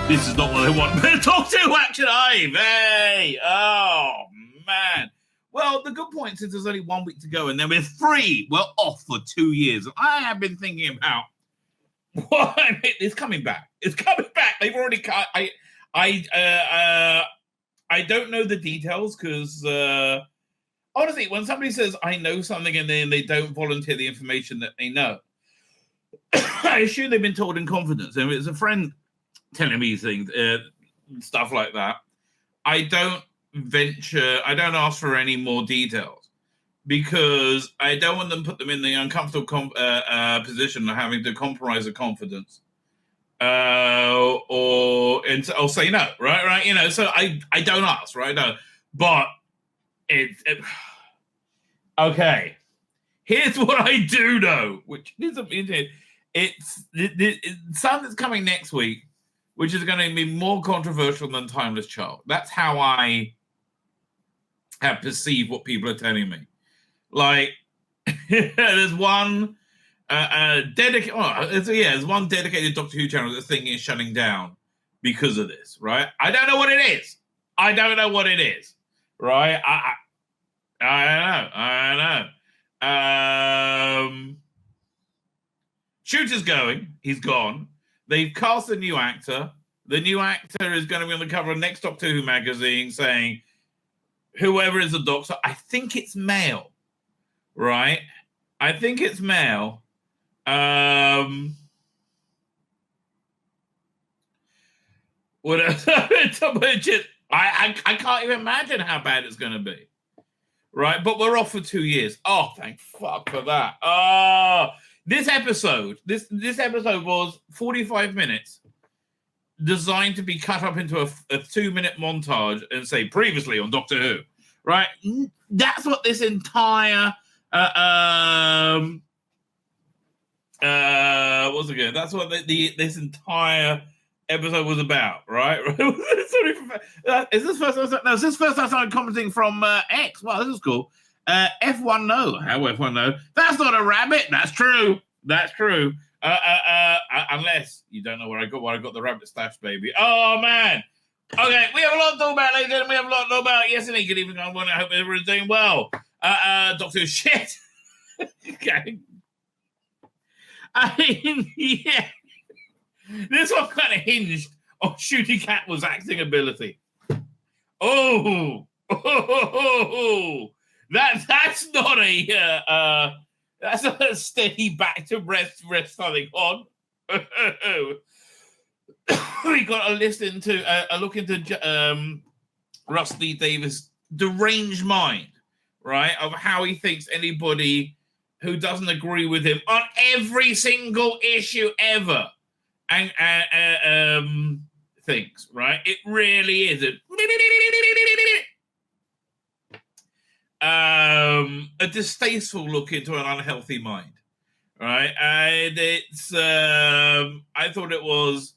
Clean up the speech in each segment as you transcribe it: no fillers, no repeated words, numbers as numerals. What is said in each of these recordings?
This is not what I want. But talk to Action Hive. Hey. Oh, man. Well, the good point is there's only 1 week to go, and then we're free. We're off for 2 years. I have been thinking about what it's coming back. It's coming back. They've already cut. I don't know the details because honestly, when somebody says I know something and then they don't volunteer the information that they know, I assume they've been told in confidence. And if it's a friend telling me things, stuff like that, I don't ask for any more details because I don't want them to put them in the uncomfortable position of having to compromise the confidence or say no, right? You know, so I don't ask, right? No, but okay. Here's what I do know, which is it's something that's coming next week, which is going to be more controversial than Timeless Child. That's how I have perceived what people are telling me. Like, there's one there's one dedicated Doctor Who channel that's thinking is shutting down because of this, right? I don't know what it is. Right? I don't know. Shooter's going. He's gone. They've cast a new actor. The new actor is going to be on the cover of next Doctor Who magazine saying, whoever is the Doctor, I think it's male, right? I think it's male. What else? I can't even imagine how bad it's going to be, right? But we're off for 2 years. Oh, thank fuck for that. Oh, this episode was 45 minutes, designed to be cut up into a 2-minute montage and say previously on Doctor Who, right? That's what this entire what's it again? That's what this entire episode was about, right? Is this first time? No, is this first time I started commenting from X? Wow, this is cool. F1 no. How F1 no? That's not a rabbit. That's true. Unless you don't know where I got the rabbit stash, baby. Oh man. Okay, we have a lot to talk about, ladies and gentlemen. We have a lot to talk about. Yes, indeed. Good evening, everyone. I hope everyone's doing well. Doctor Who shit. Okay. I mean, yeah. This one kind of hinged on Shooty Catwell's acting ability. That's not that's not a steady back to rest something on. We got to listen to a look into Rusty Davis' deranged mind, right? Of how he thinks anybody who doesn't agree with him on every single issue ever and thinks, right? It really is a distasteful look into an unhealthy mind, right? And it's I thought it was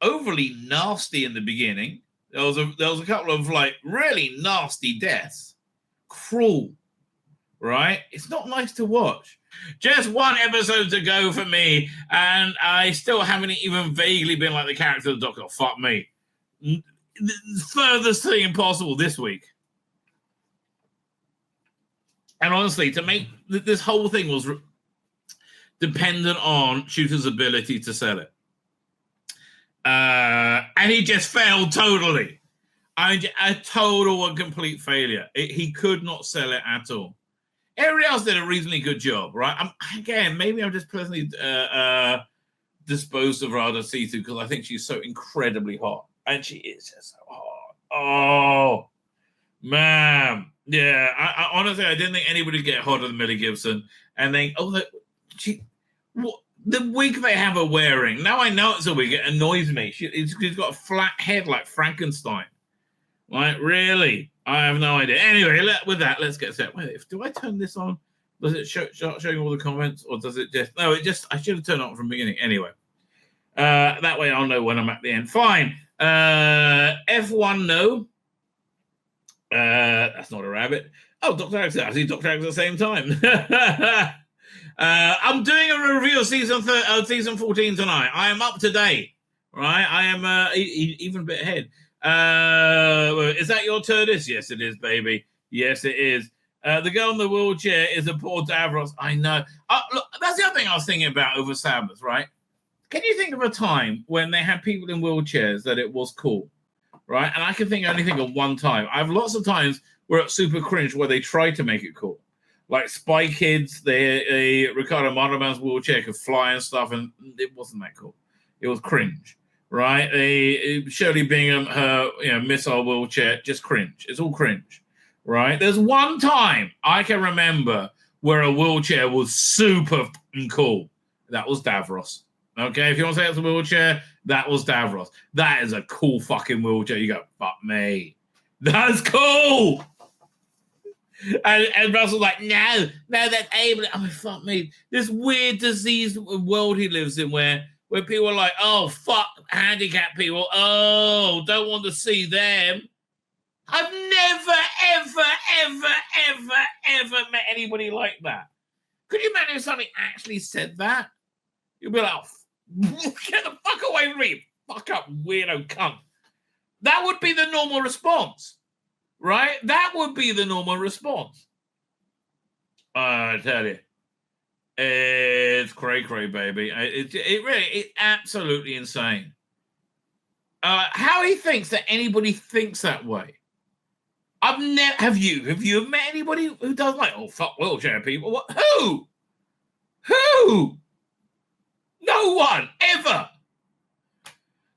overly nasty in the beginning. There was a couple of like really nasty deaths, cruel, right? It's not nice to watch. Just one episode to go for me, and I still haven't even vaguely been like the character of the Doctor. Fuck me. Furthest thing impossible this week. And honestly, to make this whole thing was dependent on Shooter's ability to sell it. And he just failed totally. A total and complete failure. He could not sell it at all. Everybody else did a reasonably good job, right? Maybe I'm just personally disposed of Radha Setu because I think she's so incredibly hot. And she is just so hot. Oh, man. Yeah, I honestly, I didn't think anybody would get hotter than Millie Gibson. And then, the wig they have her wearing, now I know it's a wig, it annoys me. She's got a flat head like Frankenstein. Like, really? I have no idea. Anyway, with that, let's get set. Wait, do I turn this on? Does it start showing all the comments? Or does it just... No, I should have turned it on from the beginning. Anyway. That way I'll know when I'm at the end. Fine. F1, no. That's not a rabbit. Oh, Dr. Alex. I see Dr. Alex at the same time. I'm doing a review of season 14 tonight. I am up to date. right? I am even a bit ahead. Is that your TARDIS? Yes, it is, baby. Yes, it is. The girl in the wheelchair is a poor Davros. I know. Look, that's the other thing I was thinking about over Sabbath, right? Can you think of a time when they had people in wheelchairs that it was cool, right? And I can only think of one time. I have lots of times where it's super cringe where they tried to make it cool. Like Spy Kids, Ricardo Montalban's wheelchair could fly and stuff, and it wasn't that cool. It was cringe, right? Shirley Bingham, her missile wheelchair, just cringe. It's all cringe, right? There's one time I can remember where a wheelchair was super cool. That was Davros. Okay, if you want to say it's a wheelchair, that was Davros. That is a cool fucking wheelchair. You go, fuck me. That's cool. And Russell's like, no, that's able. I mean, fuck me. This weird diseased world he lives in where people are like, oh, fuck handicapped people. Oh, don't want to see them. I've never, ever met anybody like that. Could you imagine if somebody actually said that? You'd be like, oh, get the fuck away from me, fuck up, weirdo cunt. That would be the normal response, right? That would be the normal response. I tell you, it's cray, baby. It's absolutely insane. How he thinks that anybody thinks that way. I've never. Have you met anybody who does like, oh fuck wheelchair people? What? Who? No one ever.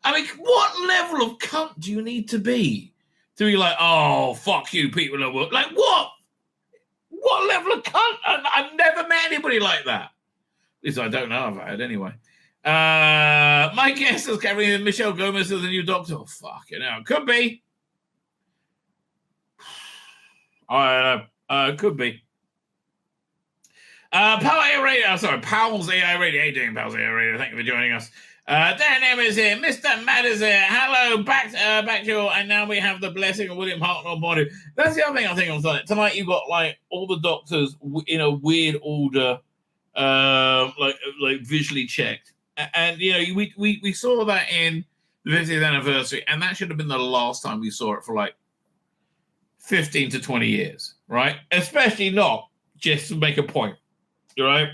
I mean, what level of cunt do you need to be like, oh fuck you, people at work? Like what? What level of cunt? I've never met anybody like that. At least I don't know if I had anyway. My guess is carrying Michelle Gomez as the new Doctor. Oh fuck it now, could be. I don't know. Could be. Powell's AI Radio. How you doing, Powell's AI Radio? Thank you for joining us. Dan M is here. Mr. Matt is here. Hello, back to you. And now we have the blessing of William Hartnell body. That's the other thing I think on tonight. Tonight you've got like all the doctors in a weird order, like visually checked. And we saw that in the 50th anniversary, and that should have been the last time we saw it for like 15 to 20 years, right? Especially not just to make a point. Right?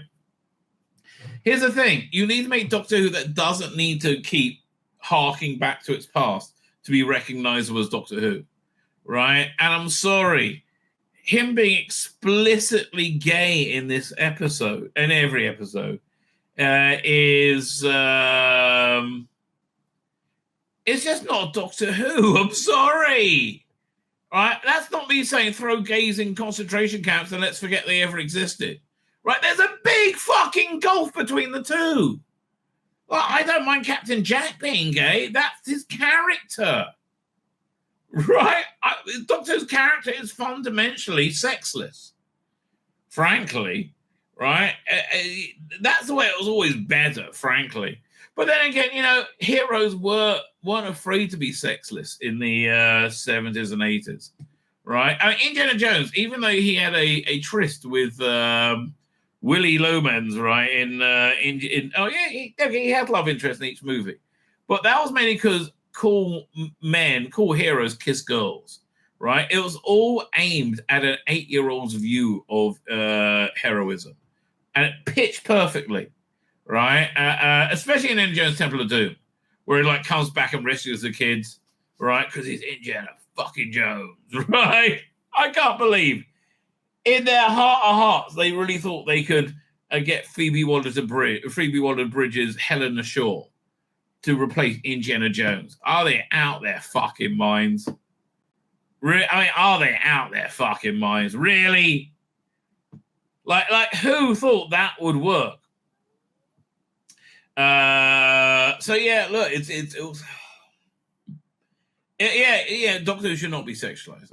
Here's the thing. You need to make Doctor Who that doesn't need to keep harking back to its past to be recognizable as Doctor Who. Right? And I'm sorry. Him being explicitly gay in this episode, and every episode, is it's just not Doctor Who. I'm sorry. Right? That's not me saying throw gays in concentration camps and let's forget they ever existed. Right, there's a big fucking gulf between the two. Well, I don't mind Captain Jack being gay. That's his character. Right? Doctor's character is fundamentally sexless. Frankly. Right? That's the way it was always better, frankly. But then again, heroes weren't afraid to be sexless in the 70s and 80s. Right? I mean, Indiana Jones, even though he had a tryst with... Willie Loman's, right? He had love interest in each movie, but that was mainly because cool heroes kiss girls, right? It was all aimed at an 8-year-old's view of heroism, and it pitched perfectly, right? Especially in Indiana Jones Temple of Doom, where he like comes back and rescues the kids, right? Because he's Indiana fucking Jones, right? I can't believe. In their heart of hearts, they really thought they could get Phoebe Waller-Bridge's Helena Shaw to replace Indiana Jones. Are they out their fucking minds? Are they out their fucking minds? Really? Like who thought that would work? So yeah, look, it was Doctor Who should not be sexualized.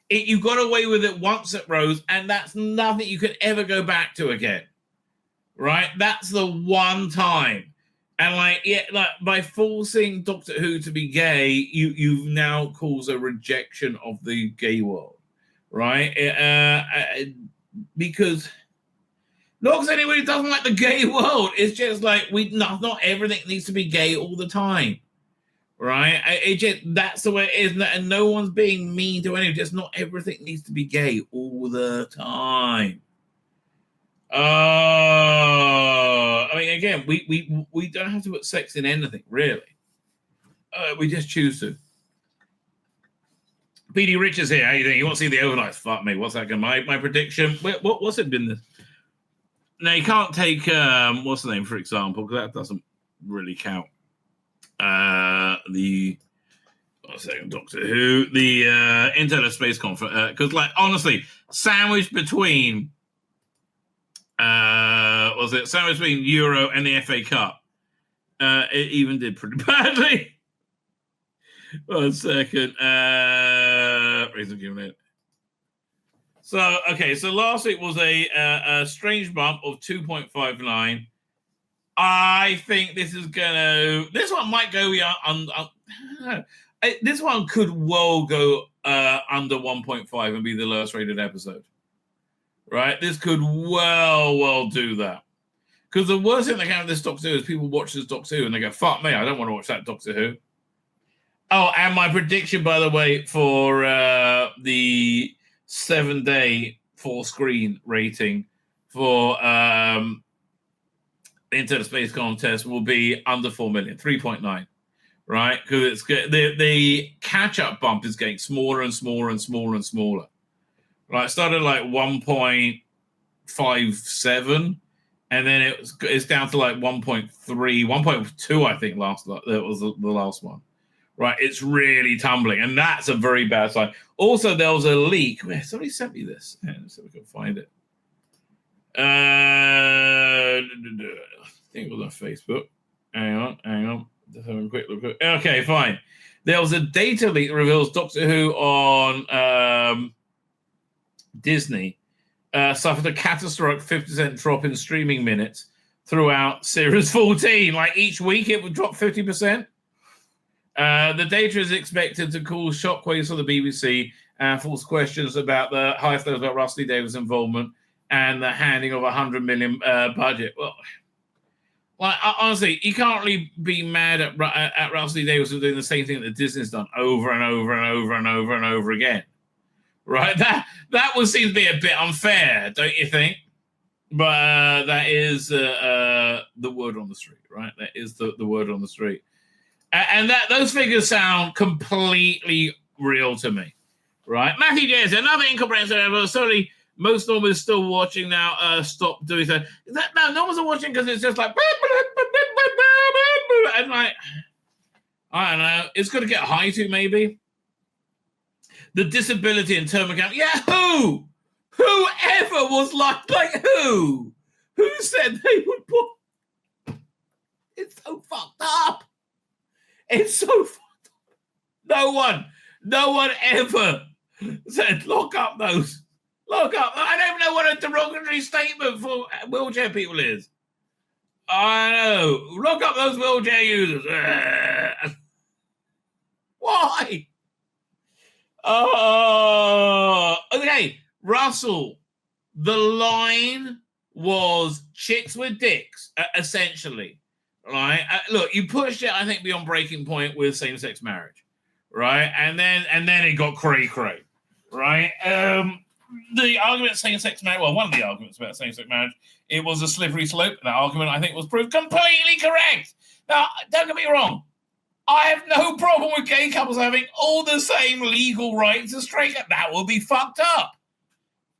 You got away with it once at Rose, and that's nothing you could ever go back to again, right? That's the one time, and by forcing Doctor Who to be gay, you've now caused a rejection of the gay world, right? Because Not because anybody doesn't like the gay world. It's just like not everything needs to be gay all the time. Right? That's the way it is, and no one's being mean to anyone. Just not everything needs to be gay all the time. I mean, again, we don't have to put sex in anything, really. We just choose to. PD Richards here. How you doing? You want to see the overnight? Fuck me. What's that? My prediction. What's it been? Now you can't take what's the name, for example, because that doesn't really count. Doctor Who, the Internet Space Conference, because like honestly, sandwiched between sandwiched between Euro and the FA Cup, it even did pretty badly. 1 second, reason giving it. So last week was a strange bump of 2.59. I think this one might go this one could well go under 1.5 and be the lowest rated episode. Right? This could well do that. Because the worst thing that can happen with this Doctor Who is people watch this Doctor Who and they go, fuck me, I don't want to watch that Doctor Who. Oh, and my prediction, by the way, for the 7-day 4-screen rating for Into the Space Contest will be under 4 million, 3.9, right? Because it's the catch-up bump is getting smaller and smaller and smaller and smaller. Right, it started like 1.57, and then it's down to like 1.3, 1.2, I think. That was the last one. Right, it's really tumbling, and that's a very bad sign. Also, there was a leak. Somebody sent me this. Let's see if we can find it. I think it was on Facebook. Hang on. Just having a quick look. Okay, fine. There was a data leak that reveals Doctor Who on Disney suffered a catastrophic 50% drop in streaming minutes throughout Series 14. Like each week, it would drop 50%. The data is expected to cause shockwaves for the BBC and force questions about the highest levels about Rusty Davies' involvement and the handing of $100 million budget. Well, like honestly, you can't really be mad at Rusty Davies for doing the same thing that Disney's done over and over and over and over and over again, right? That would seem to be a bit unfair, don't you think? But that is the word on the street, right? That is the word on the street. And those figures sound completely real to me, right? Matthew J. another incomprehensible. Sorry, most normals still watching now. Stop doing that. No, no one's watching because it's just like, and like, I don't know. It's going to get high too, maybe. The disability and term account. Yeah, who? Whoever was like who? Who said they would put? It's so fucked up. It's so fucked up. No one ever said lock up those. Lock up. I don't know what a derogatory statement for wheelchair people is. I know. Lock up those wheelchair users. Why? Oh, okay. Russell, the line was chicks with dicks, essentially. Right, look, you pushed it, I think, beyond breaking point with same-sex marriage, right? And then it got cray, right? The argument same-sex marriage, well, one of the arguments about same-sex marriage, it was a slippery slope. That argument, I think, was proved completely correct. Now, don't get me wrong, I have no problem with gay couples having all the same legal rights as straight. That will be fucked up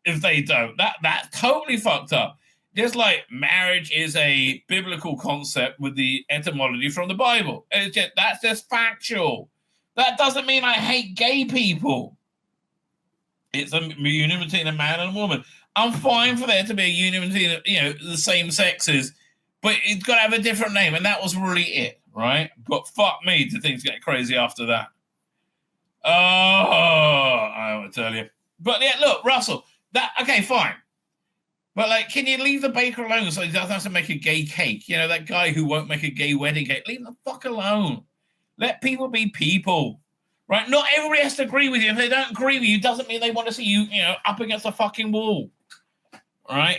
if they don't. That's totally fucked up. Just like marriage is a biblical concept with the etymology from the Bible. That's just factual. That doesn't mean I hate gay people. It's a union between a man and a woman. I'm fine for there to be a union between, the same sexes, but it's got to have a different name, and that was really it, right? But fuck me, do things get crazy after that? Oh, I want to tell you. But yeah, look, Russell, okay, fine. But, can you leave the baker alone so he doesn't have to make a gay cake? That guy who won't make a gay wedding cake. Leave the fuck alone. Let people be people, right? Not everybody has to agree with you. If they don't agree with you, doesn't mean they want to see you, up against a fucking wall, right?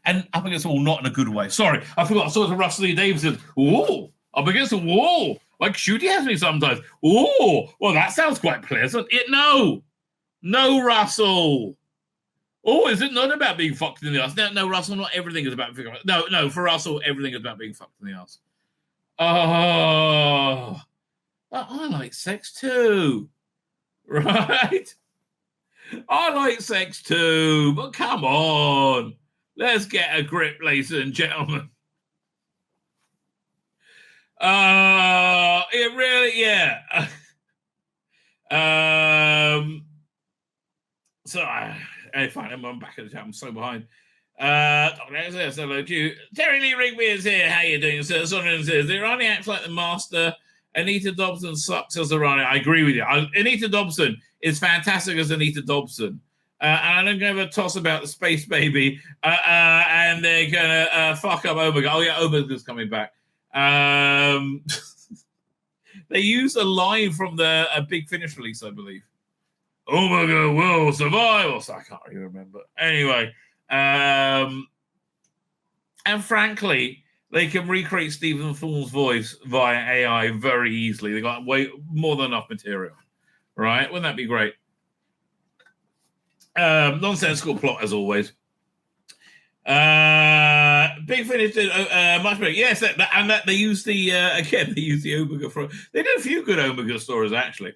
and up against the wall, not in a good way. Sorry, I forgot. I saw it from Russell Lee Davidson. Ooh, up against the wall, like Shooty has me sometimes. Ooh, well, that sounds quite pleasant. No, Russell. Oh, is it not about being fucked in the ass? No, Russell, not everything is about being. No, for Russell, everything is about being fucked in the ass. Oh, I like sex too, right? I like sex too, but come on. Let's get a grip, ladies and gentlemen. It really, yeah. So fine, I'm back at the chat. I'm so behind. Hello to you. Terry Lee Rigby is here. How you doing, sir? Someone says the Irani acts like the master. Anita Dobson sucks as Irani. I agree with you. Anita Dobson is fantastic as Anita Dobson. And I don't give a toss about the space baby. And they're gonna fuck up Omega. Oh yeah, Omega's coming back. They used a line from the Big Finish release, I believe. Omega will survive. Or so I can't really remember. Anyway, and frankly, they can recreate Stephen Thorne's voice via AI very easily. They got way more than enough material, right? Wouldn't that be great? Nonsensical plot as always. Big Finish did much better. Yes, and they used the again. They used the Omega for. They did a few good Omega stories actually.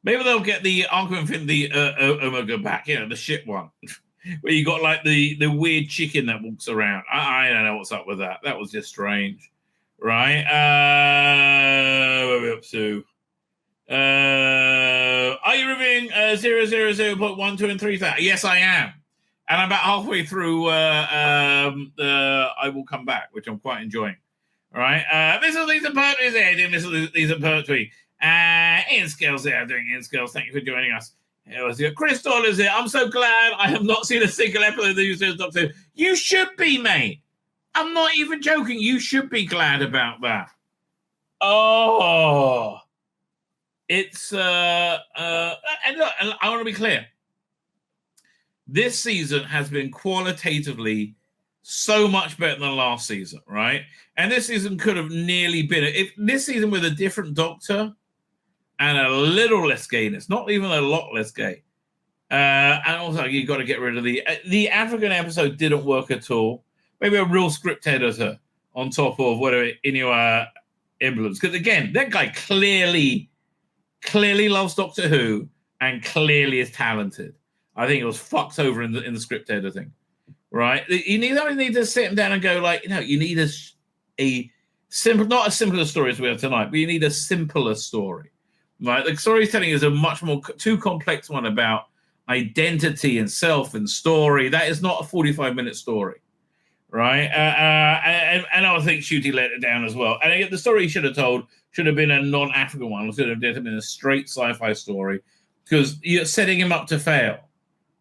Maybe they'll get the Uncle Infinity Omega back. You know, the shit one. Where you got like the weird chicken that walks around. I don't know what's up with that. That was just strange, right? What are we up to? Are you reviewing 000.1, 2, and 3? Yes, I am, and I'm about halfway through. I will come back, which I'm quite enjoying. All right. This is Lisa Pertwee here doing this is Lisa Pertwee. Ian Scales there doing Ian Scales. Thank you for joining us. Chris Dollar's here. I'm so glad I have not seen a single episode of the New Series Doctor Who. You should be, mate. I'm not even joking. You should be glad about that. Oh, it's and look, I want to be clear. This season has been qualitatively so much better than last season, right? And this season could have nearly been if this season with a different Doctor. And a little less gayness, not even a lot less gay. And also, you got to get rid of the African episode didn't work at all. Maybe a real script editor on top of whatever Inuit emblems. Because again, that guy clearly loves Doctor Who and clearly is talented. I think it was fucked over in the script editing, right? You need to sit him down and go like, you need a simple, not as simple a story as we have tonight, but you need a simpler story. Right, the storytelling is a much more too complex one about identity and self and story. That is not a 45-minute story, right? And I think Shooty let it down as well. And the story he should have told should have been a non-African one. It should have been a straight sci-fi story because you're setting him up to fail,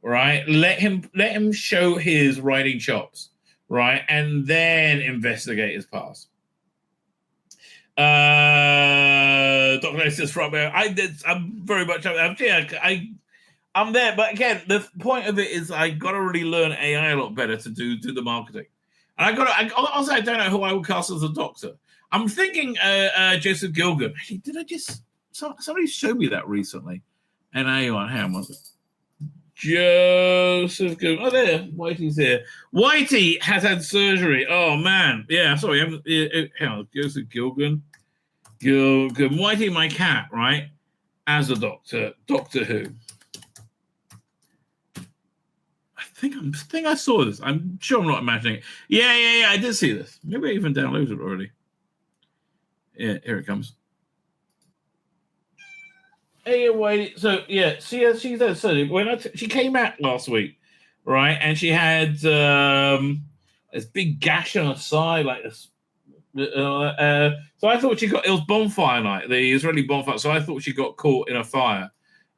right? Let him show his writing chops, right, and then investigate his past. Dr. says Rob, I'm very much I'm there, but again, the point of it is I got to really learn AI a lot better to do the marketing. And I don't know who I would cast as a Doctor. I'm thinking Joseph Gilgan. Actually, did I just somebody showed me that recently? And hang on, was it? Joseph Gilgan. Oh, there, Whitey's here. Whitey has had surgery. Oh man, yeah. Sorry, hang on. Joseph Gilgan. Whitey, my cat, right? As a Doctor Who. I think I saw this. I'm sure I'm not imagining it. Yeah. I did see this. Maybe I even downloaded it already. Yeah, here it comes. Hey, Whitey. So yeah, she's had surgery. When she came out last week, right, and she had this big gash on her side, like this. So I thought it was bonfire night, the Israeli bonfire. So I thought she got caught in a fire.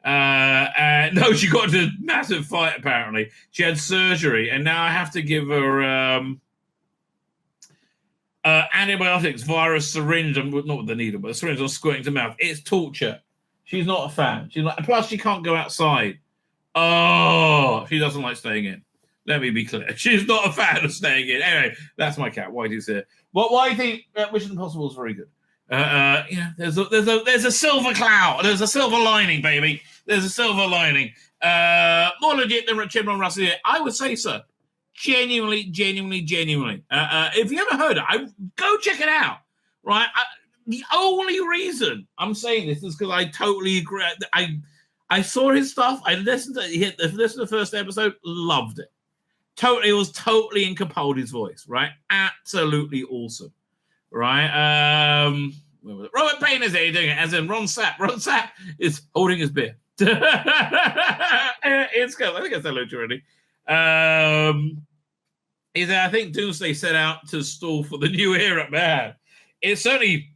No, she got into a massive fight. Apparently, she had surgery, and now I have to give her antibiotics via a syringe. Not with the needle, but a syringe on squirting to mouth. It's torture. She's not a fan. Plus, she can't go outside. Oh, she doesn't like staying in. Let me be clear. She's not a fan of staying in. Anyway, that's my cat. Whitey's here. Well, why do you think Mission Impossible is very good? There's a silver cloud. There's a silver lining, baby. There's a silver lining. More legit than Chibnall Russell here. I would say so. Genuinely. If you ever heard it, go check it out. Right? The only reason I'm saying this is because I totally agree. I saw his stuff. I listened to the first episode. Loved it. It was totally in Capaldi's voice. Right? Absolutely awesome. Right? Robert Payne is here doing it, as in Ron Sapp. Ron Sapp is holding his beer. It's good. I think I said hello to already. I think Doomsday set out to stall for the new era, man. It certainly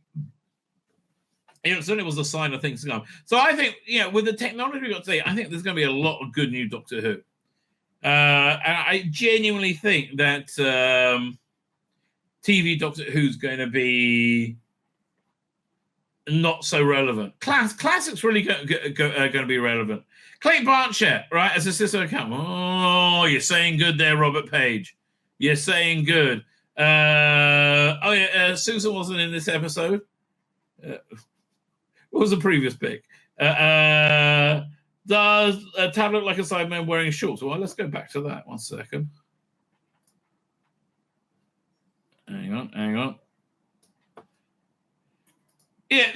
was a sign of things to come. So I think, with the technology we got today, I think there's going to be a lot of good new Doctor Who. And I genuinely think that TV Doctor Who's going to be not so relevant. Classics really going to be relevant. Clay Blanchett, right, as a sister account. Oh, you're saying good there, Robert Page. You're saying good. Susan wasn't in this episode. What was the previous pick? Does Tad look like a Sideman wearing shorts? Well, let's go back to that. 1 second. Hang on. Yeah,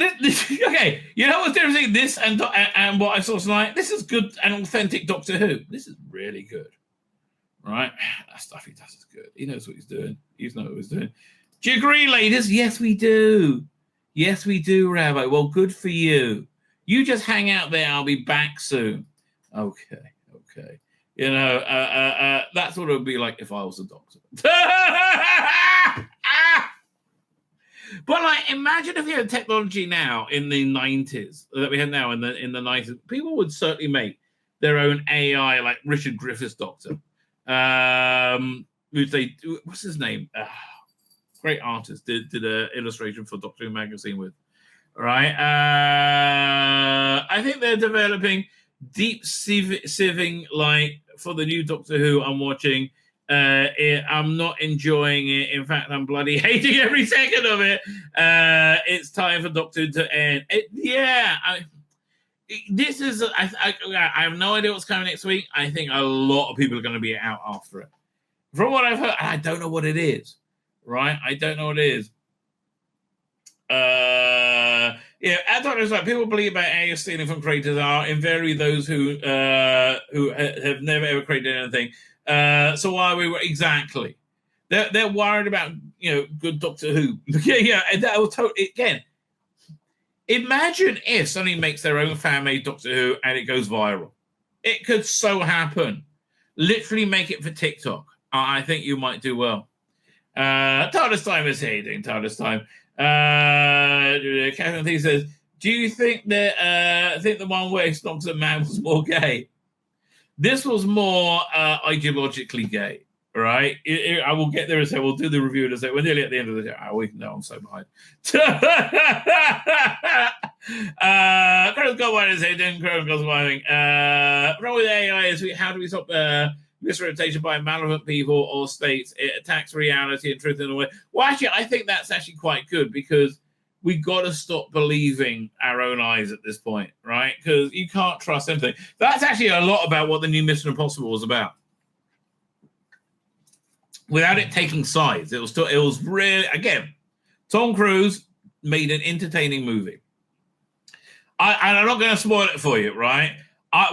okay. You know what's different between this and what I saw tonight? This is good and authentic Doctor Who. This is really good. Right? That stuff he does is good. He knows what he's doing. He knows what he's doing. Do you agree, ladies? Yes, we do. Yes, we do, Rabbi. Well, good for you. You just hang out there. I'll be back soon. Okay. That's what it would be like if I was a doctor. But imagine if you had technology now in the 90s that we have now in the 90s. People would certainly make their own AI, like Richard Griffiths' Doctor. What's his name? Great artist. Did an illustration for Doctor Who magazine with. Right. I think they're developing deep sieving for the new Doctor Who I'm watching. I'm not enjoying it. In fact, I'm bloody hating every second of it. It's time for Doctor Who to end. I have no idea what's coming next week. I think a lot of people are going to be out after it. From what I've heard, I don't know what it is. Right? I don't know what it is. Doctors people believe about AI stealing from creators are invariably those who have never ever created anything. So why we were exactly? They're worried about good Doctor Who. And that will totally again. Imagine if somebody makes their own fan-made Doctor Who and it goes viral. It could so happen. Literally make it for TikTok. I think you might do well. TARDIS time is here, doing TARDIS time. Catherine T says, do you think that the one where he stonks a man was more gay? This was more ideologically gay, right? I will get there and say we'll do the review and say we're nearly at the end of the day. Oh, I'm so behind. Chris Goldwine is here doing Chris Goldwine. Wrong with AI is how do we stop misrepresentation by malevolent people or states? It attacks reality and truth in a way. Well, actually, I think that's actually quite good because we got to stop believing our own eyes at this point, right? Because you can't trust anything. That's actually a lot about what the new Mission Impossible was about. Without it taking sides, it was really, again, Tom Cruise made an entertaining movie. I'm not going to spoil it for you, right?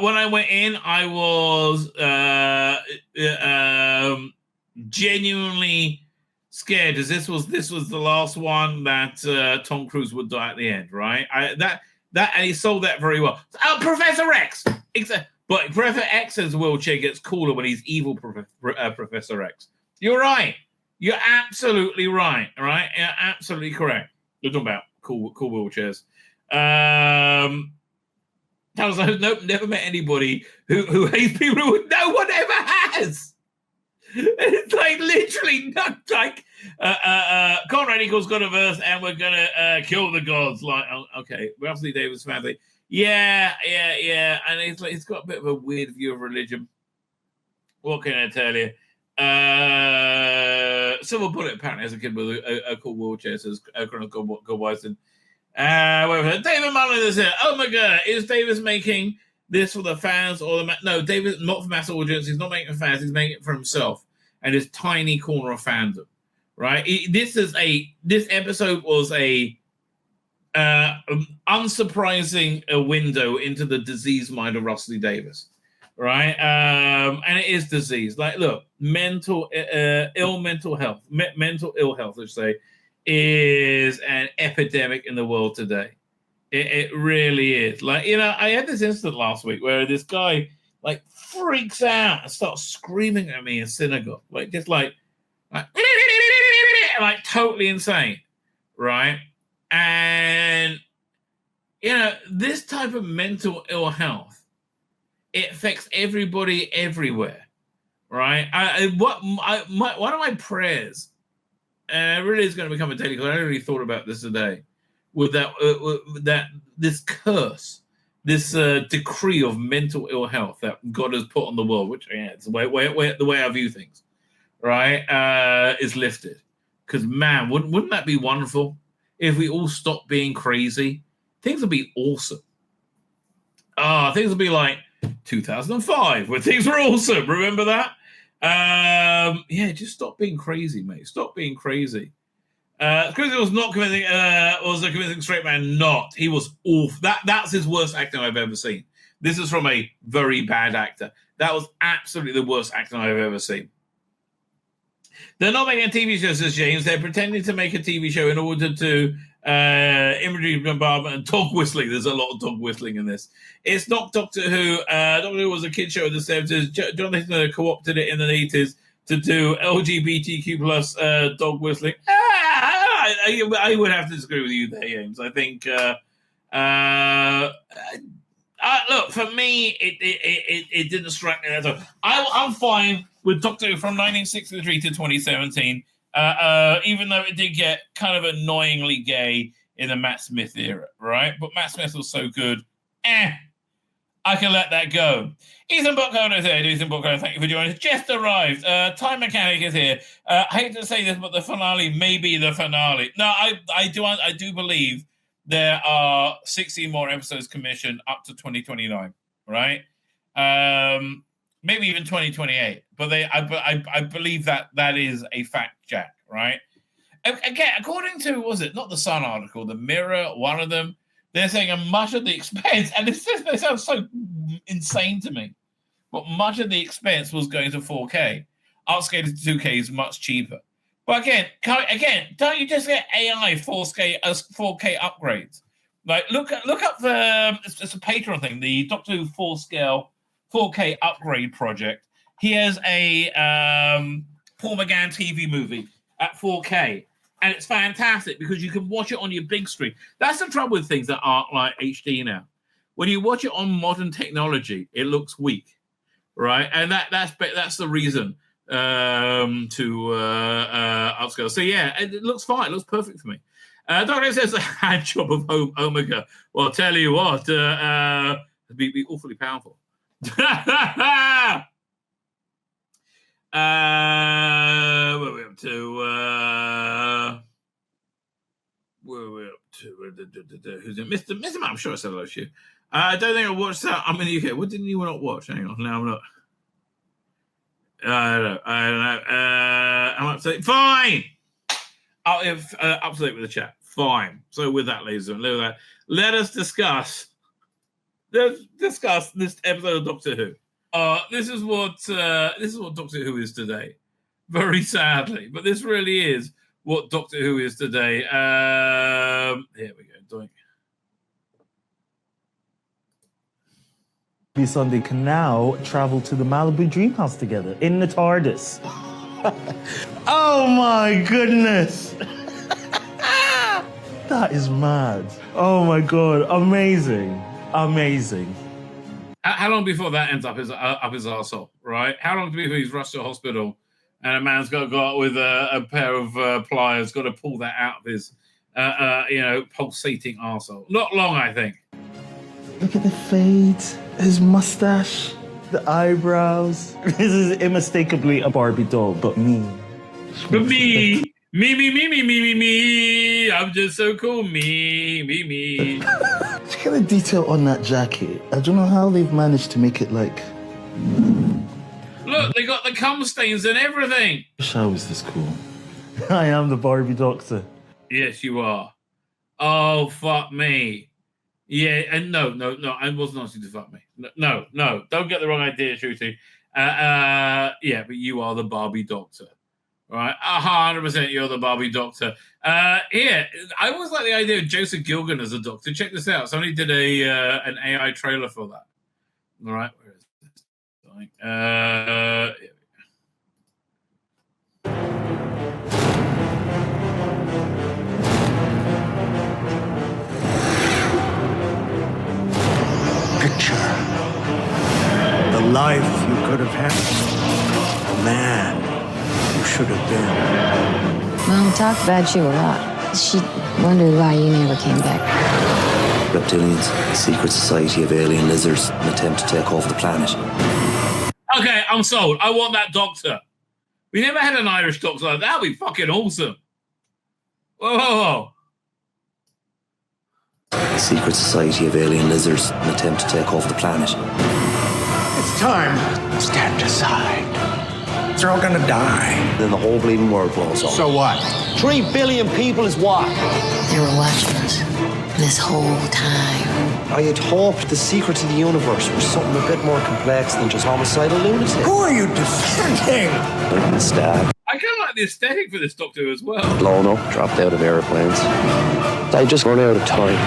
When I went in, I was genuinely scared, as this was the last one that Tom Cruise would die at the end, right? And he sold that very well. Professor X, but Professor X's wheelchair gets cooler when he's evil Professor X. You're right. You're absolutely right. Right? You're absolutely correct. You're talking about cool wheelchairs. Nope, never met anybody who hates people who no one ever has. It's literally not Conrad equals God of Earth, and we're gonna kill the gods. Okay, Wesley Davis family. Yeah, and it's got a bit of a weird view of religion. What can I tell you? Silver Bullet apparently has a kid with a cool wheelchair, says Chronicle Goldweizen. David Mullen is here. Oh my god, is Davis making this for the fans or the no? David not for mass audience. He's not making it for fans. He's making it for himself and his tiny corner of fandom. Right. This episode was a unsurprising window into the diseased mind of Russell Davis. Right. And it is disease. Like, look, mental health, mental ill health, let's say, is an epidemic in the world today. It really is. Like, you know, I had this incident last week where this guy like freaks out and starts screaming at me in synagogue, like just like totally insane, right? And you know, this type of mental ill health, it affects everybody everywhere, right? One of my prayers. And it really is going to become a daily. I really thought about this today. With that this curse, this decree of mental ill health that God has put on the world, which it's the way I view things, right, is lifted. Because man, wouldn't that be wonderful if we all stopped being crazy? Things would be awesome. Things would be like 2005, where things were awesome. Remember that? Yeah, just stop being crazy, mate. Stop being crazy. Crazy was not committing. Was a committing straight man. Not. He was awful. That's his worst acting I've ever seen. This is from a very bad actor. That was absolutely the worst acting I've ever seen. They're not making a TV show, says James. They're pretending to make a TV show in order to imagery bombardment and dog whistling. There's a lot of dog whistling in this. It's not Doctor Who. Doctor Who was a kid show in the 70s. Jonathan co-opted it in the 80s to do LGBTQ plus dog whistling. I would have to disagree with you there, James. I think look, for me, it didn't strike me as I'm fine with Doctor Who from 1963 to 2017, even though it did get kind of annoyingly gay in the Matt Smith era, right? But Matt Smith was so good, I can let that go. Ethan Buckholder is here. Ethan Buckholder, thank you for joining us. Just arrived. Time Mechanic is here. I hate to say this, but the finale may be the finale. No, I do believe there are 16 more episodes commissioned up to 2029, right? Maybe even 2028. But I believe that is a fact, Jack, right? Again, according to, was it not the Sun article, the Mirror, one of them, they're saying much of the expense, and this sounds so insane to me, but much of the expense was going to 4K. Upscaling to 2K is much cheaper. But again, don't you just get AI 4K upgrades? Like look up it's a Patreon thing, the Doctor Who 4K upgrade project. He has a Paul McGann TV movie at 4K. And it's fantastic because you can watch it on your big screen. That's the trouble with things that aren't like HD now. When you watch it on modern technology, it looks weak, right? And that's the reason to upscale. So yeah, it looks fine. It looks perfect for me. Doctor says the hand job of Omega. Well, I'll tell you what, it'd be awfully powerful. What are we up to? Where are we up to? Who's it? Mr. Man, I'm sure I said hello to you. I don't think I watched that. I'm in the UK. What didn't you not watch? Hang on. No, I'm not. I don't know. I'm up to date. Fine. Up to date with the chat. Fine. So with that, ladies and gentlemen, let us discuss this episode of Doctor Who. This is what Doctor Who is today. Very sadly, but this really is what Doctor Who is today. Here we go. Doink. Sunday can now travel to the Malibu Dream House together in the TARDIS. Oh my goodness! That is mad. Oh my god, amazing. How long before that ends up his arsehole, right? How long before he's rushed to a hospital and a man's got with a pair of pliers, got to pull that out of his, pulsating arsehole? Not long, I think. Look at the fade, his mustache. the eyebrows. This is unmistakably a Barbie doll, but me. But me. I'm just so cool. Me. Look at the detail on that jacket. I don't know how they've managed to make it like... Look, they got the cum stains and everything. I wish I was this cool. I am the Barbie doctor. Yes, you are. Oh, fuck me. Yeah, and no, I wasn't asking to fuck me. No, don't get the wrong idea, Shruti. Yeah, but you are the Barbie doctor. Right, 100% you're the Barbie doctor. Here, I always like the idea of Joseph Gilgan as a doctor. Check this out. Somebody did an AI trailer for that. All right, where is this? Picture the life you could have had, the man you should have been. Mom talked about you a lot. She wondered why you never came back. Reptilians, a secret society of alien lizards, an attempt to take over the planet. Okay, I'm sold. I want that doctor. We never had an Irish doctor like that. That'd be fucking awesome. Whoa. A secret society of alien lizards, an attempt to take over the planet. It's time. Stand aside. They're all gonna die. Then the whole bleeding world blows up. So what? 3 billion people is what? They were watching us this whole time. I had hoped the secret to the universe was something a bit more complex than just homicidal lunacy. Who are you defending? Like the stab. I kind of like the aesthetic for this doctor as well. Blown up, dropped out of airplanes. I just run out of time.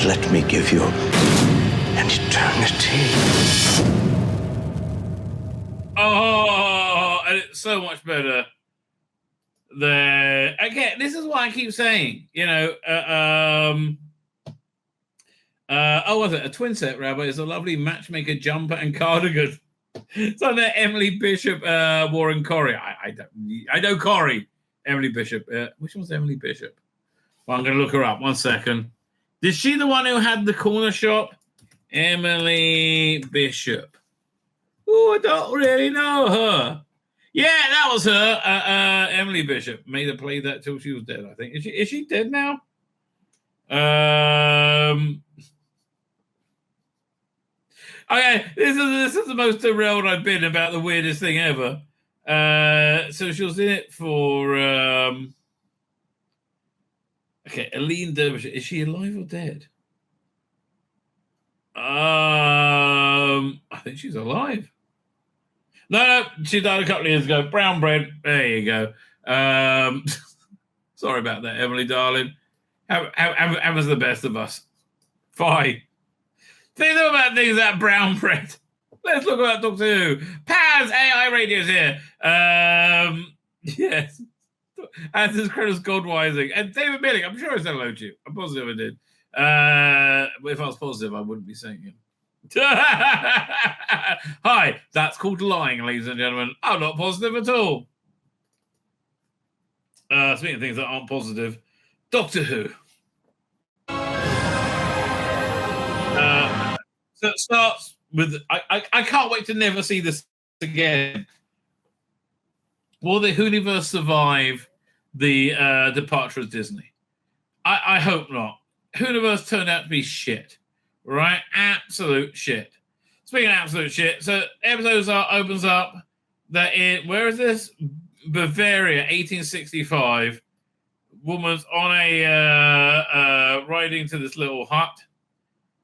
Let me give you an eternity. Oh, and it's so much better. Again, this is what I keep saying. You know, was it a twin set, Rabbi? It's a lovely matchmaker jumper and cardigan. It's like that Emily Bishop, Warren Corey. I know Corey. Emily Bishop. Which one's Emily Bishop? Well, I'm going to look her up. 1 second. Is she the one who had the corner shop? Emily Bishop. Oh, I don't really know her. Yeah, that was her. Emily Bishop made her play that till she was dead, I think. Is she dead now? Okay, this is the most derailed I've been about the weirdest thing ever. So she was in it for okay, Aline Derbyshire. Is she alive or dead? I think she's alive. No, she died a couple of years ago. Brown bread. There you go. Sorry about that, Emily, darling. Have was the best of us. Fine. Think about things like brown bread. Let's look about Doctor Who. Paz AI Radio's here. Yes. As is Chris Godwising. And David Milling. I'm sure I said hello to you. I'm positive I did. If I was positive, I wouldn't be saying it. Hi, that's called lying, ladies and gentlemen. I'm not positive at all. Speaking of things that aren't positive, Doctor Who. So it starts with I can't wait to never see this again. Will the Whoniverse survive the departure of Disney? I hope not. Whoniverse turned out to be shit. Right? Absolute shit. Speaking of absolute shit, so episode opens up that where is this? Bavaria, 1865. Woman's on a riding to this little hut,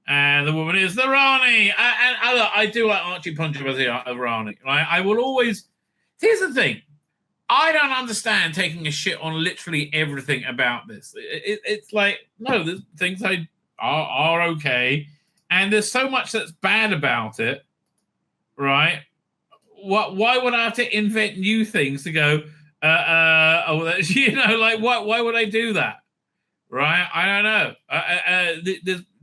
and the woman is the Rani. I do like Archie Puncher as the Rani. Right? I will always. Here's the thing. I don't understand taking a shit on literally everything about this. It's like, no, there's things are okay, and there's so much that's bad about it, right? Why would I have to invent new things to go? Why would I do that? Right? I don't know.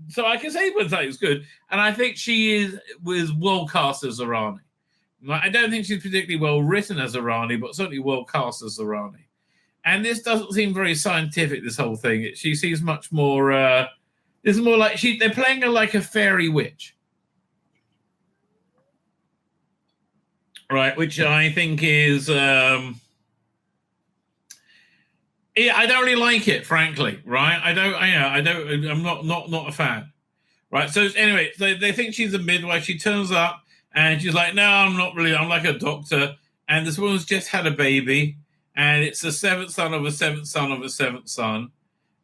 So I can say when something's good, and I think she was well cast as a Rani. I don't think she's particularly well written as a Rani, but certainly well cast as a Rani. And this doesn't seem very scientific, this whole thing. She seems much more... this is more like they're playing her like a fairy witch. right? Which I think is, yeah, I don't really like it, frankly, right? I'm not a fan, right? So anyway, they think she's a midwife. She turns up and she's like, no, I'm not really. I'm like a doctor. And this woman's just had a baby, and it's the seventh son of a seventh son of a seventh son,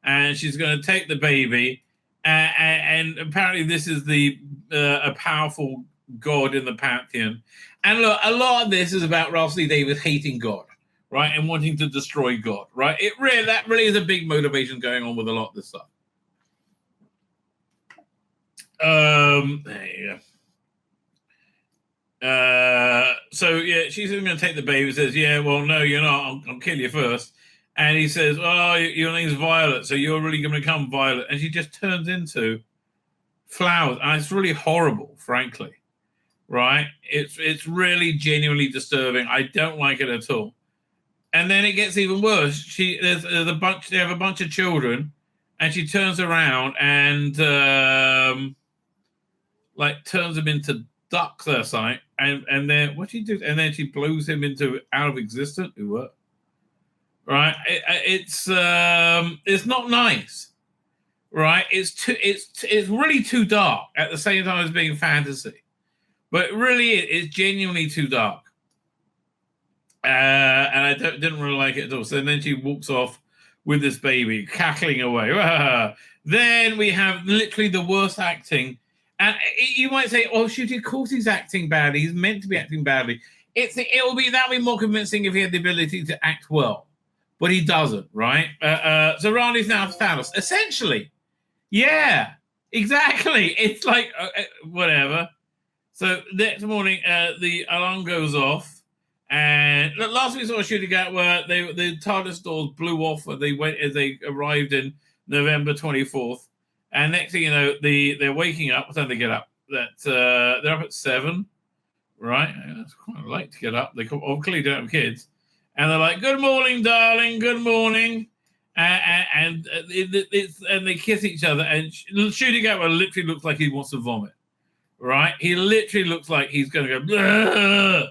and she's going to take the baby. And apparently, this is a powerful god in the pantheon. And look, a lot of this is about Ralph C. Davis hating God, right, and wanting to destroy God, right? That really is a big motivation going on with a lot of this stuff. There you go. So yeah, she's going to take the baby. Says, yeah, well, no, you're not. I'll kill you first. And he says, oh, your name's Violet, so you're really going to become Violet. And she just turns into flowers, and it's really horrible, frankly. Right? It's really genuinely disturbing. I don't like it at all. And then it gets even worse. There's a bunch. They have a bunch of children, and she turns around and turns them into ducks or something. And then what she do? And then she blows him out of existence. What? Right? It's not nice. Right? It's really too dark at the same time as being fantasy. But really, it's genuinely too dark. And I didn't really like it at all. So then she walks off with this baby, cackling away. Then we have literally the worst acting. And you might say, oh, shoot, of course he's acting badly. He's meant to be acting badly. That'll be more convincing if he had the ability to act well. But he doesn't, right? So Randy's now Thanos. Essentially. Yeah, exactly. It's like, whatever. So next morning, the alarm goes off, and last week we saw a shooting out where the TARDIS doors blew off as they arrived in November 24th. And next thing you know, they're waking up. What time they get up? They're up at 7, right? That's quite late to get up. They clearly don't have kids, and they're like, "Good morning, darling. Good morning." And they kiss each other, and shooting out literally looks like he wants to vomit. Right? He literally looks like he's going to go, bleh!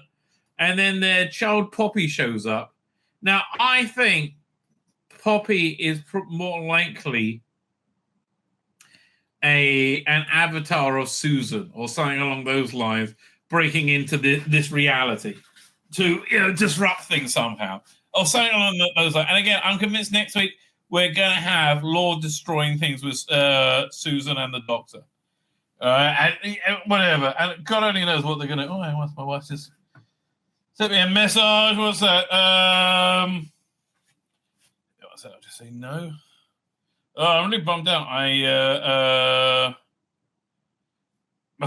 And then their child Poppy shows up. Now, I think Poppy is more likely an avatar of Susan or something along those lines, breaking into this reality to disrupt things somehow or something along those lines. And again, I'm convinced next week we're going to have Lord destroying things with Susan and the Doctor. And whatever, and God only knows what they're going to. Oh, my wife just sent me a message. What's that? What's that? I'll just say no. Oh, I'm really bummed out. My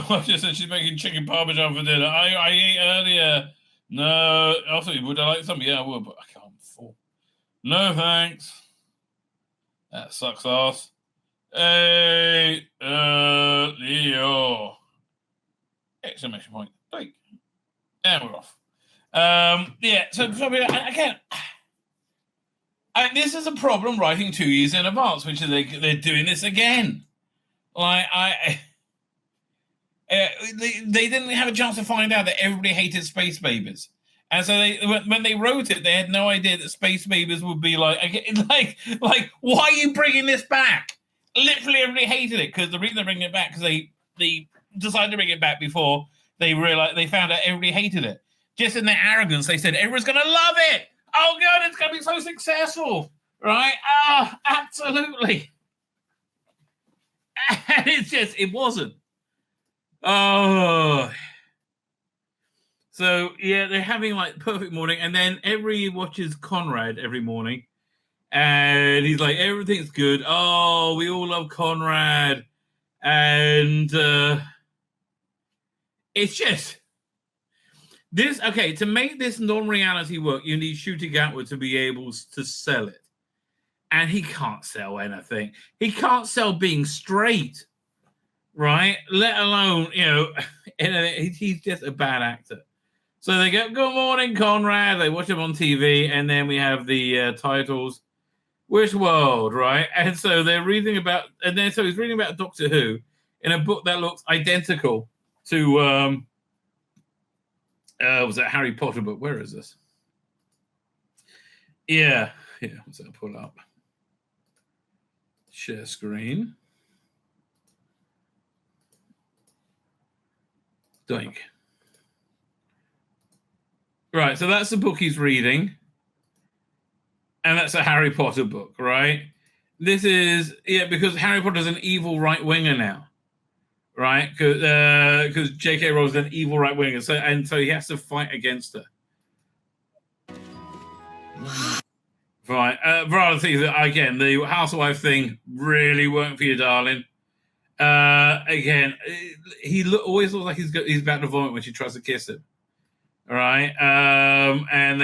wife just said she's making chicken parmesan for dinner. I ate earlier. No, also, would I like something? Yeah, I would, but I can't afford. No, thanks. That sucks ass. Hey, Leo! Exclamation point. Like, and we're off. Yeah. So again, this is a problem writing 2 years in advance, which is they're doing this again. Like they didn't have a chance to find out that everybody hated Space Babies, and so when they wrote it, they had no idea that Space Babies would be like why are you bringing this back? Literally everybody hated it because the reason they're bringing it back because they decided to bring it back before they realized they found out everybody hated it. Just in their arrogance, they said everyone's going to love it. Oh God, it's going to be so successful, right? Ah, absolutely. And it wasn't. Oh. So yeah, they're having like perfect morning, and then everybody watches Conrad every morning. And he's like, everything's good. Oh, we all love Conrad. And it's just this. Okay, to make this non-reality work, you need Shooting Outward to be able to sell it. And he can't sell anything. He can't sell being straight, right? Let alone, he's just a bad actor. So they go, good morning, Conrad. They watch him on TV. And then we have the titles. Which world, right? And so they're reading about, and then so he's reading about Doctor Who in a book that looks identical to Was that Harry Potter book? Where is this? Yeah. What's that? Pull up. Share screen. Doink. Right, so that's the book he's reading. And that's a Harry Potter book, right? This is, because Harry Potter's an evil right-winger now, right? Because J.K. Rowling's an evil right-winger, so he has to fight against her. Right. Again, the housewife thing really worked for you, darling. Again, he always looks like he's about to vomit when she tries to kiss him. All right. And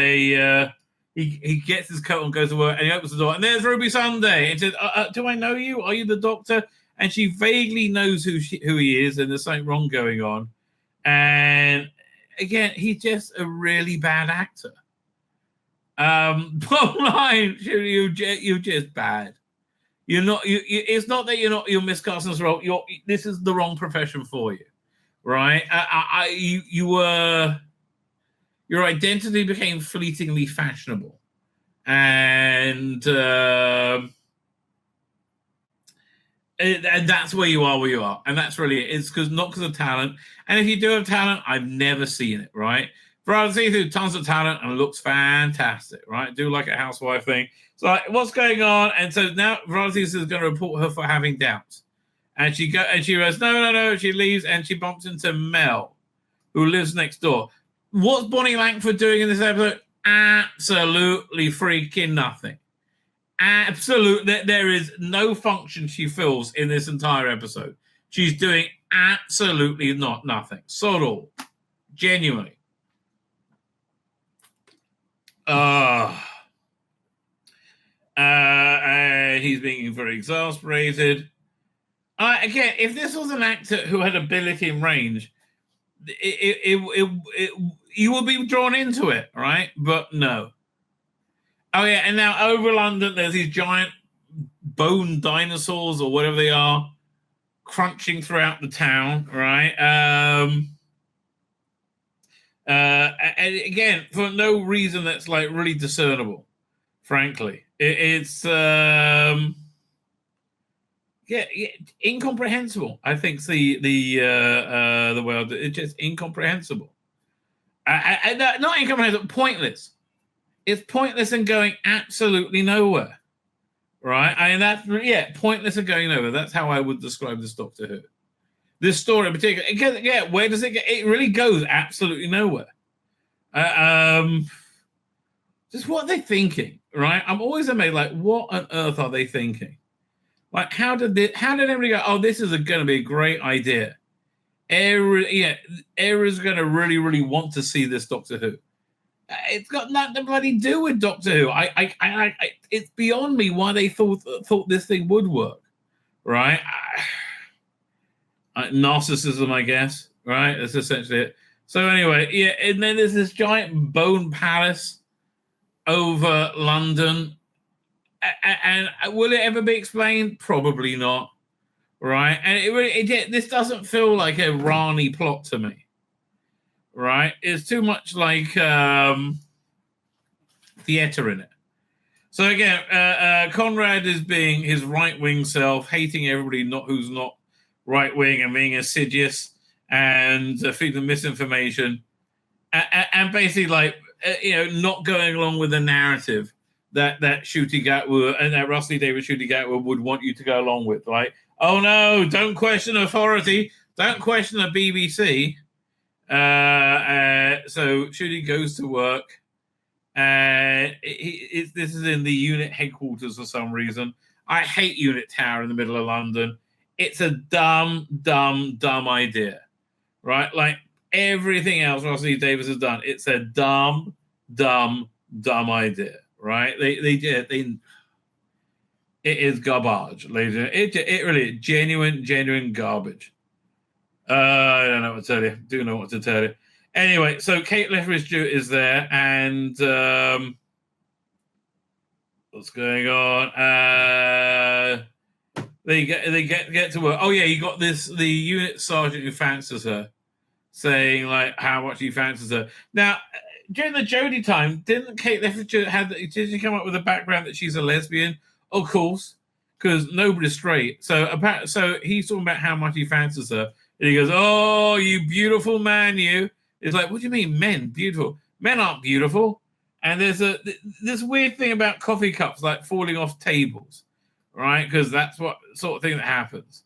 he gets his coat and goes to work, and he opens the door, and there's Ruby Sunday. And says, "Do I know you? Are you the doctor?" And she vaguely knows who he is, and there's something wrong going on. And again, he's just a really bad actor. Bottom line, you're just bad. You're not. It's not that you're miscasting this role. This is the wrong profession for you, right? Your identity became fleetingly fashionable, and that's where you are, and that's really it. It's not because of talent. And if you do have talent, I've never seen it, right? Veronica through tons of talent and looks fantastic, right? Do like a housewife thing. So like, what's going on? And so now Veronica is going to report her for having doubts. And she goes, no. She leaves and she bumps into Mel, who lives next door. What's Bonnie Langford doing in this episode? Absolutely freaking nothing. Absolutely. There is no function she fills in this entire episode. She's doing absolutely nothing. Sod all. Genuinely. And he's being very exasperated. Again, if this was an actor who had ability and range, you would be drawn into it, right? But no. Oh yeah, and now over London, there's these giant bone dinosaurs or whatever they are, crunching throughout the town, right? And again, for no reason that's like really discernible, frankly. It's incomprehensible. I think the world, it's just incomprehensible. Not incomprehensible, pointless. It's pointless and going absolutely nowhere, right? That's pointless and going nowhere. That's how I would describe this Doctor Who. This story in particular, where does it get? It really goes absolutely nowhere. Just what are they thinking, right? I'm always amazed, like, what on earth are they thinking? Like, how did everybody go, oh, this is going to be a great idea. Era's going to really, really want to see this Doctor Who. It's got nothing to bloody do with Doctor Who. It's beyond me why they thought this thing would work, right? Narcissism, I guess, right? That's essentially it. So anyway, and then there's this giant bone palace over London. And will it ever be explained? Probably not, right? And this doesn't feel like a Rani plot to me, right? It's too much like theater in it. So again, Conrad is being his right-wing self, hating everybody who's not right-wing and being assiduous and feeding misinformation, and basically like not going along with the narrative that Ncuti Gatwa and that Rusty David Ncuti Gatwa would want you to go along with, right? Oh no, don't question authority, don't question the BBC. So Ncuti goes to work, and this is in the unit headquarters for some reason. I hate Unit Tower in the middle of London. It's a dumb idea, right? Like everything else Rusty Davis has done, it's a dumb idea, right? It is garbage, ladies and gentlemen. It really is genuine garbage. I don't know what to tell you. Do know what to tell you. Anyway, so Kate Lethbridge is there, and what's going on? They get to work. Oh yeah, you got the unit sergeant who fancies her, saying like how much he fancies her. Now, during the Jodie time, didn't Kate Lethbridge did she come up with a background that she's a lesbian? Of course, because nobody's straight. So he's talking about how much he fancies her, and he goes, "Oh, you beautiful man, you." It's like, what do you mean, men beautiful? Men aren't beautiful. And there's this weird thing about coffee cups like falling off tables, right? Because that's what sort of thing that happens.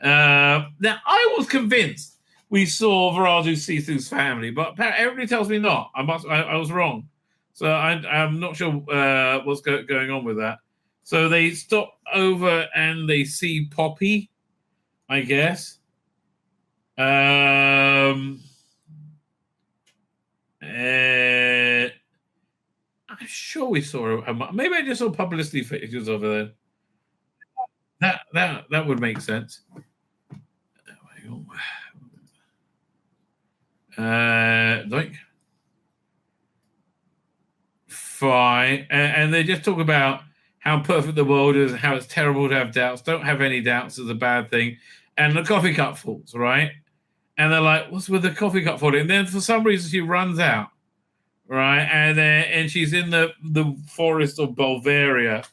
Now, I was convinced we saw Virazu Sithu's family, but everybody tells me not. I was wrong. So I'm not sure what's going on with that. So they stop over and they see Poppy, I guess. I'm sure we saw her. Maybe I just saw publicity pictures over there. That would make sense. Like fine, and they just talk about how perfect the world is, how it's terrible to have doubts. Don't have any doubts is a bad thing. And the coffee cup falls, right? And they're like, "What's with the coffee cup falling?" And then for some reason she runs out. Right, and she's in the forest of Bulgaria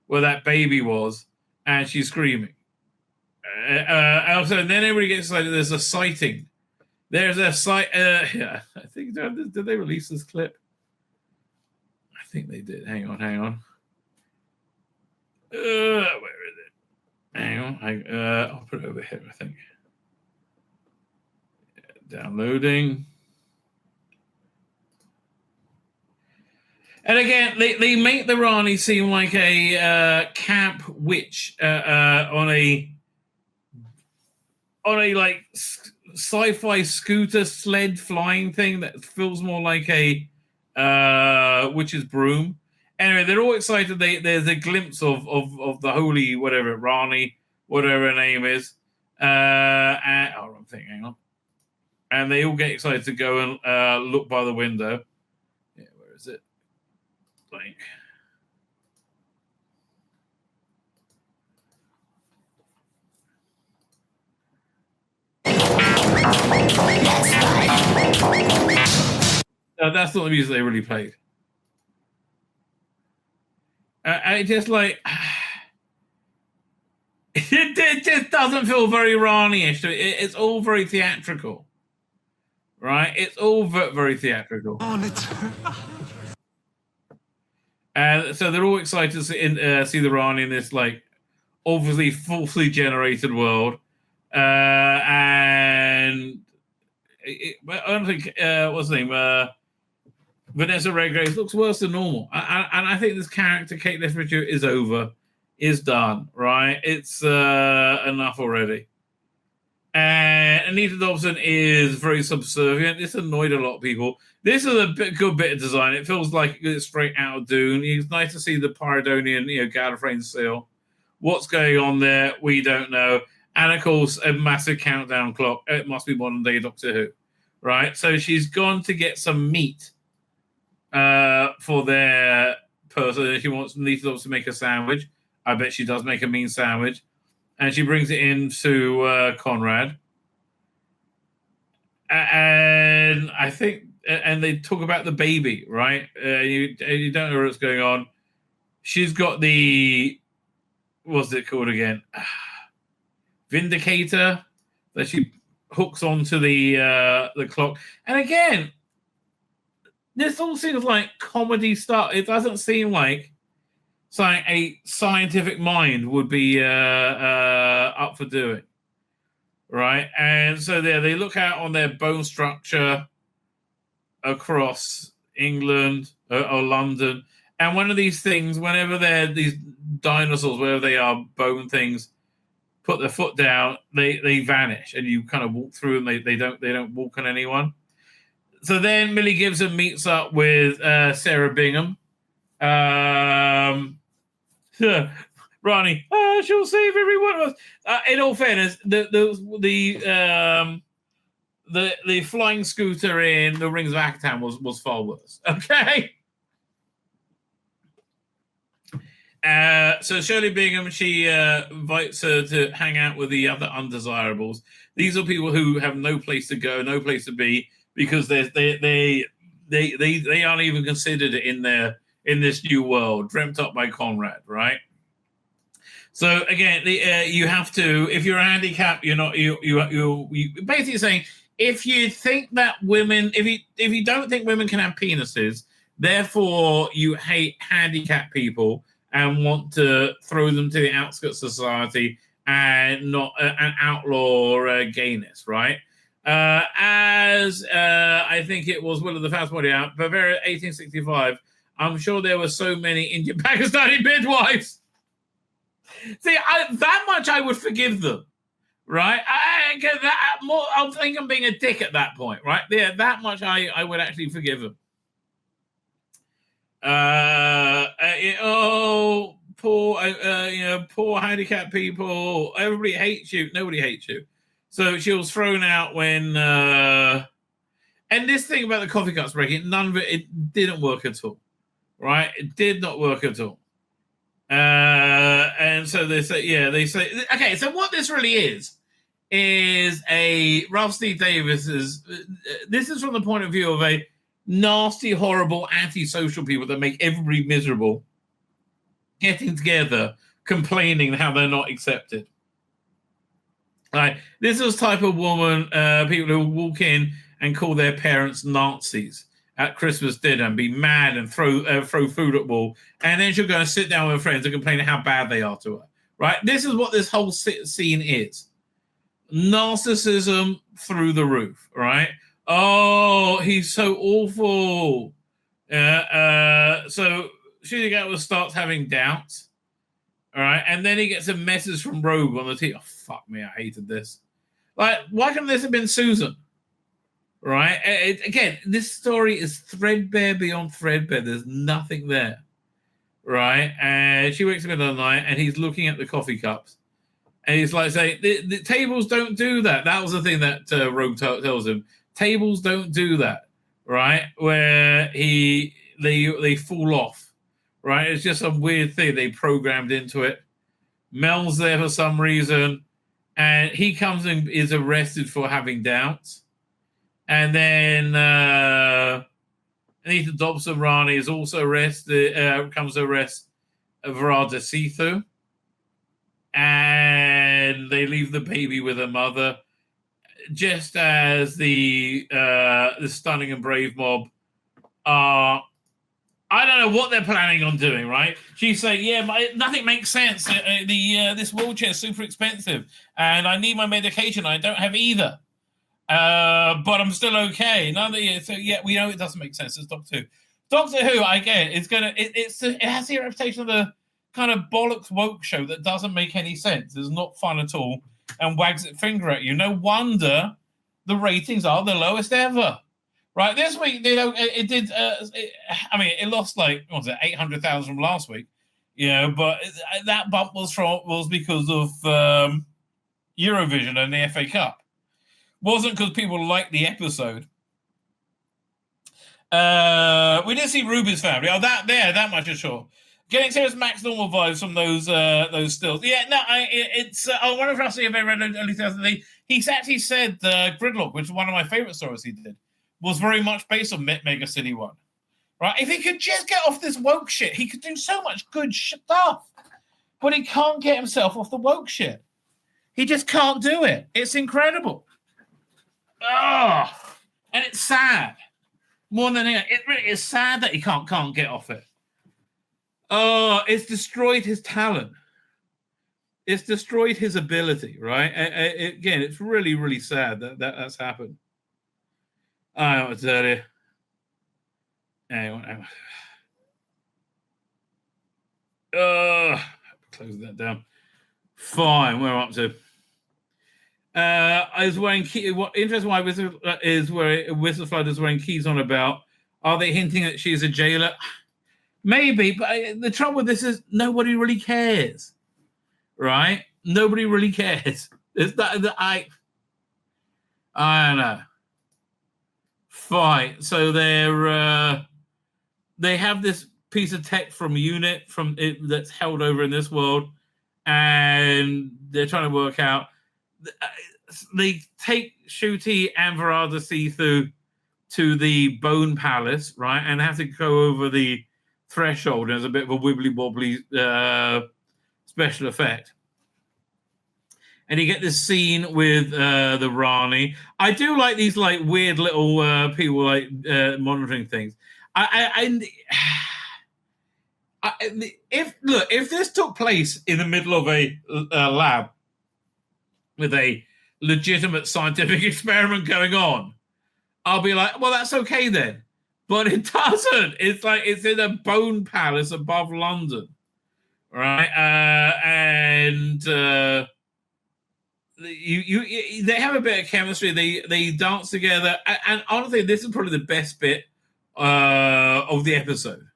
where that baby was, and she's screaming. Also, and then everybody gets like, there's a sighting. There's a sight. Yeah, I think did they release this clip? I think they did. Hang on. Where is it? Hang on. I'll put it over here. I think. Downloading. And again, they make the Rani seem like a camp witch on a like sci-fi scooter sled flying thing that feels more like a witch's broom. Anyway, they're all excited. There's a glimpse of the holy whatever Rani, whatever her name is. Wrong thing. Hang on. And they all get excited to go and look by the window. Yeah, where is it? Like, no, that's not the music they really played. I just like it just doesn't feel very Rani-ish. It's all very theatrical, right? It's all very theatrical. So they're all excited to see the Rani in this, like, obviously falsely generated world. And I don't think, what's the name? Vanessa Redgrave looks worse than normal. And I think this character, Kate Lethbridge, is done, right? It's enough already. And Anita Dobson is very subservient. This annoyed a lot of people. This is a good bit of design. It feels like it's straight out of Dune. It's nice to see the Pyridonian, Gallifreyan seal. What's going on there? We don't know. And of course, a massive countdown clock. It must be modern day Doctor Who, right? So she's gone to get some meat for their person. She wants Anita Dobson to make a sandwich. I bet she does make a mean sandwich. And she brings it in to Conrad. And I think, and they talk about the baby, right? You don't know what's going on. She's got the, what's it called again? Vindicator that she hooks onto the clock. And again, this all seems like comedy stuff. It doesn't seem like something a scientific mind would be up for doing, right? And so they look out on their bone structure across England or London, and one of these things, whenever they're these dinosaurs, wherever they are, bone things, put their foot down, they vanish, and you kind of walk through them. They don't walk on anyone. So then Millie Gibson meets up with Sarah Bingham. Ronnie, she'll save every one of us. In all fairness, the flying scooter in the Rings of Akatan was far worse. Okay. So Shirley Bingham, she invites her to hang out with the other undesirables. These are people who have no place to go, no place to be, because they aren't even considered in this new world dreamt up by Conrad, right? So again, you have to, if you're a handicap, you're not you basically saying, if you think that women, if you don't think women can have penises, therefore you hate handicapped people and want to throw them to the outskirts of society and not and outlaw gayness, right? As I think it was one of the fans pointed out, Bavaria 1865, I'm sure there were so many Indian Pakistani midwives. See, that much I would forgive them, right? I think I'm being a dick at that point, right? Yeah, that much I would actually forgive them. Poor handicapped people. Everybody hates you. Nobody hates you. So she was thrown out when. And this thing about the coffee cups breaking, none of it didn't work at all, right? It did not work at all. And so they say, okay, so what this really is a Ralph C. Davis's, this is from the point of view of a nasty, horrible, antisocial people that make everybody miserable, getting together, complaining how they're not accepted. Right, this is the type of woman, people who walk in and call their parents Nazis at Christmas dinner and be mad and throw food at wall, and then she'll go and sit down with her friends and complain how bad they are to her. Right? This is what this whole scene is. Narcissism through the roof, right? Oh, he's so awful. So Shooting Atlas starts having doubts, all right? And then he gets a message from Rogue on the team. Oh, fuck me, I hated this. Like, why couldn't this have been Susan? Right? Again, this story is threadbare beyond threadbare. There's nothing there. Right? And she wakes up in the night and he's looking at the coffee cups. And he's like saying, the tables don't do that. That was the thing that Rogue tells him. Tables don't do that. Right? Where they fall off. Right? It's just some weird thing they programmed into it. Mel's there for some reason. And he comes and is arrested for having doubts. And then Anita Dobson Rani is also arrested, comes to arrest Varada Sithu. And they leave the baby with her mother, just as the Stunning and Brave mob are. I don't know what they're planning on doing, right? She's saying, yeah, nothing makes sense. This wheelchair is super expensive, and I need my medication. I don't have either. But I'm still okay. So we know it doesn't make sense. It's Doctor Who. Doctor Who, I get it. It has the reputation of the kind of bollocks woke show that doesn't make any sense. It's not fun at all and wags its finger at you. No wonder the ratings are the lowest ever. Right, this week it did. It lost 800,000 from last week, but that bump was because of Eurovision and the FA Cup. Wasn't because people liked the episode. We did see Ruby's family. Oh, that much is sure. Getting serious Max Normal vibes from those stills. Yeah, no, I wonder if I'll see if I read early 2008. He's actually said Gridlock, which is one of my favorite stories he did, was very much based on Mega City 1. Right? If he could just get off this woke shit, he could do so much good stuff. But he can't get himself off the woke shit. He just can't do it. It's incredible. Oh, and it's sad. More than anything, it really is sad that he can't get off it. Oh, it's destroyed his talent. It's destroyed his ability, right? Again, it's really, really sad that's happened. I don't want to tell you. Anyway, closing that down. Fine, we're up to. I was wearing key. What interesting why Whistleflood is wearing keys on about. Are they hinting that she's a jailer? Maybe, but the trouble with this is nobody really cares, right? Nobody really cares. It's that I don't know. Fine. So they have this piece of tech from a unit from it that's held over in this world, and they're trying to work out. They take Shruti and Varadasi to the Bone Palace, right, and have to go over the threshold. There's a bit of a wibbly wobbly special effect. And you get this scene with the Rani. I do like these like weird little people like monitoring things. If this took place in the middle of a lab with a legitimate scientific experiment going on, I'll be like, well, that's okay then. But it doesn't. It's like it's in a bone palace above London, right? They have a bit of chemistry. They dance together, and honestly, this is probably the best bit of the episode.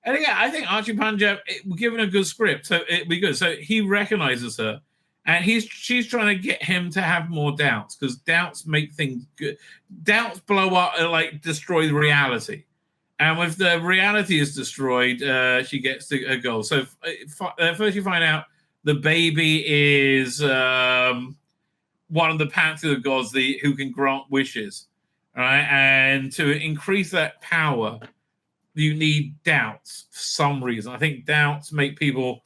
And again, I think Archie Punjab, given a good script, so it'd be good. So he recognizes her, and she's trying to get him to have more doubts, because doubts make things good. Doubts blow up, like destroy the reality. And if the reality is destroyed, she gets a goal. So first you find out the baby is one of the pantheon of gods who can grant wishes, right? And to increase that power, you need doubts for some reason. I think doubts make people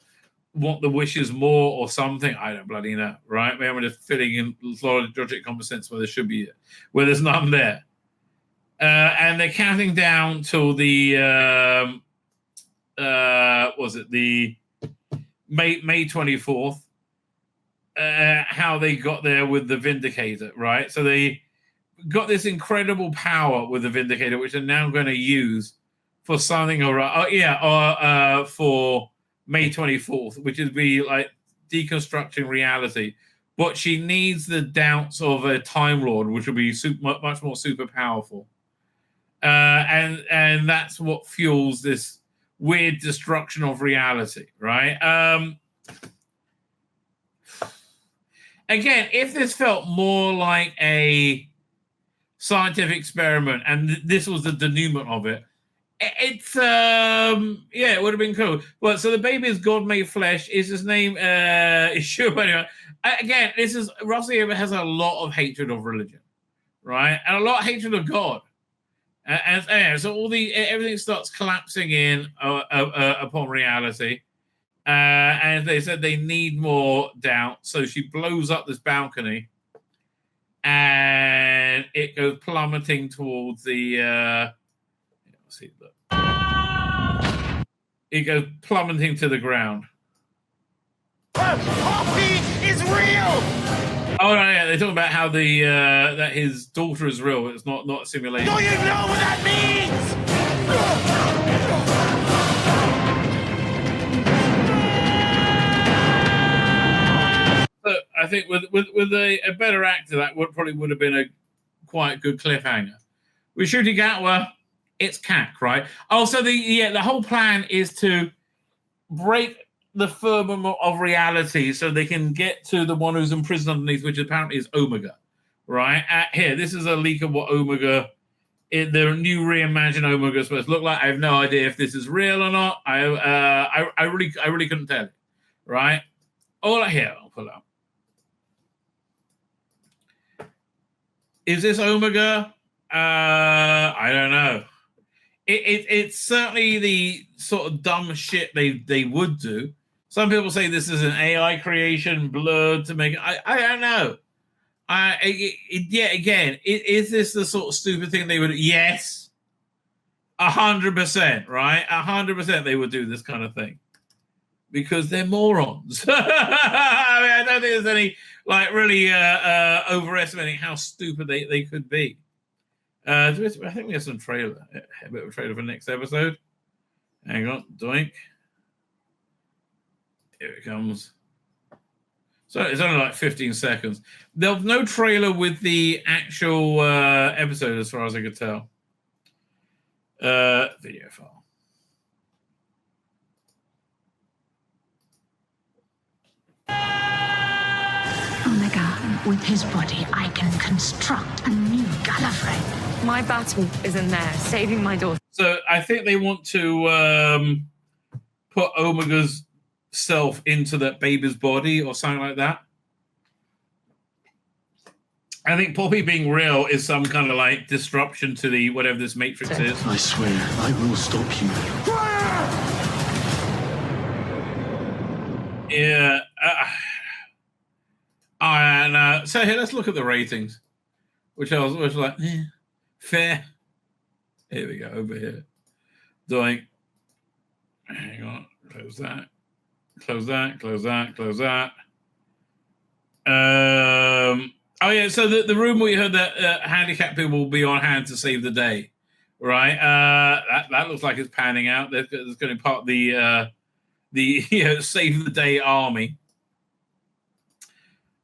want the wishes more or something. I don't bloody know, right? Maybe I'm just filling in logic, common sense where there should be, where there's none there. And they're counting down till the the May 24th. How they got there with the Vindicator, right? So they got this incredible power with the Vindicator, which they're now going to use for something, for May 24th, which would be like deconstructing reality. But she needs the doubts of a Time Lord, which will be much more super powerful. And that's what fuels this weird destruction of reality, right? Again, if this felt more like a scientific experiment and this was the denouement of it, it's it would have been cool. But so the baby is God made flesh. Is his name sure? Anyway, again, this is Rossi has a lot of hatred of religion, right, and a lot of hatred of God. And so everything starts collapsing in upon reality. And they said they need more doubt, so she blows up this balcony, and it goes plummeting towards the. Look. It goes plummeting to the ground. Poppy is real. Oh no, yeah, they're talking about how that his daughter is real. It's not a simulation. Do you know what that means? I think with a better actor, that would have been a quite good cliffhanger. With Shruti Gatwa, it's CAC, right? Also, the whole plan is to break the firmament of reality so they can get to the one who's imprisoned underneath, which apparently is Omega, right? Here, this is a leak of what Omega, the new reimagined Omega is supposed to look like. I have no idea if this is real or not. I really couldn't tell you, right? All here, I'll pull up. Is this Omega? I don't know. It's certainly the sort of dumb shit they would do. Some people say this is an AI creation, blurred to make it. I don't know. Again, is this the sort of stupid thing they would? Yes, 100%, right? 100% they would do this kind of thing because they're morons. I don't think there's any like really overestimating how stupid they could be. I think we have some trailer, a bit of a trailer for next episode. Hang on, doink. Here it comes. So it's only like 15 seconds. There's no trailer with the actual episode, as far as I could tell. Video file. Omega, with his body, I can construct a new Gallifrey. My battle is in there, saving my daughter. So I think they want to put Omega's self into that baby's body or something like that. I think Poppy being real is some kind of like disruption to the whatever this Matrix is. I swear, I will stop you. Yeah. And so here, let's look at the ratings, which I was like, fair. Here we go, over here. Doing, hang on, close that. Oh yeah, so the rumor we heard that handicapped people will be on hand to save the day, right? That looks like it's panning out. There's going to be part of the save the day army.